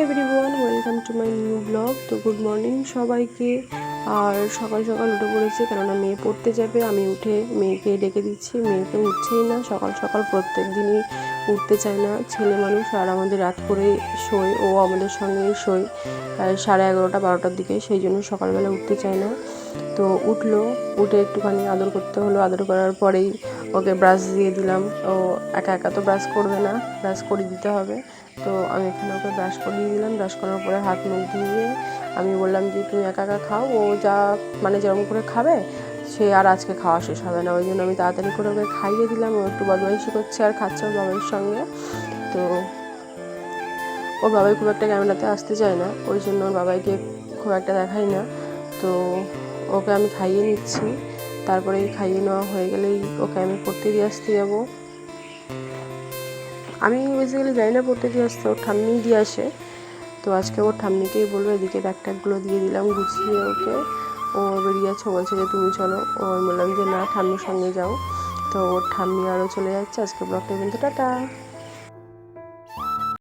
Everyone, welcome to my new blog. তো good morning সবাইকে। আর সকাল সকাল উঠে পড়েছি, কেননা মেয়ে পড়তে যাবে। আমি উঠে মেয়েকে ডেকে দিচ্ছি, মেয়েকে উঠছেই না। সকাল সকাল প্রত্যেক দিনই উঠতে চায় না, ছেলে মানুষ। আর আমাদের রাত করে শোয়, ও আমাদের সঙ্গেই শোয় 11:30-12টার দিকে, সেই জন্য সকালবেলা উঠতে চায় না। তো উঠলো, উঠে একটুখানি আদর করতে হলো। আদর করার পরেই ওকে ব্রাশ দিয়ে দিলাম। ও একা একা তো ব্রাশ করবে না, ব্রাশ করিয়ে দিতে হবে। তো আমি এখানে ওকে ব্রাশ করিয়ে দিলাম। ব্রাশ করার পরে হাত মুখ ধুয়ে আমি বললাম যে তুমি একা একা খাও, ও যা যেরকম করে খাবে সে আর আজকে খাওয়া শেষ হবে না। ওই জন্য আমি তাড়াতাড়ি করে ওকে খাইয়ে দিলাম। ও একটু বদমাইশি করছে আর খাচ্ছে ওর বাবার সঙ্গে। তো ওর বাবাই খুব একটা ক্যামেরাতে আসতে চায় না, ওই জন্য ওর বাবাইকে খুব একটা দেখাই না। তো ওকে আমি খাইয়ে নিচ্ছি। তারপরে খাইয়ে নেওয়া হয়ে গেলেই ওকে আমি পড়তে দিয়ে আসতে যাবো। আমি বেসিক্যালি যাই না পড়তে দিয়ে আসতে, ওর ঠাম্মিই দিয়ে আসে। তো আজকে ওর ঠাম্মিকেই বলবো। এদিকে ব্যাগ ট্যাগগুলো দিয়ে দিলাম গুছিয়ে ওকে। ও বেরিয়ে যাচ্ছে, বলছে যে তুমি চলো। ও আমি বললাম যে না, ঠাম্মির সঙ্গে যাও। তো ওর ঠাম্মি আরও চলে যাচ্ছে। আজকে ব্লগটা কিন্তু টাটা।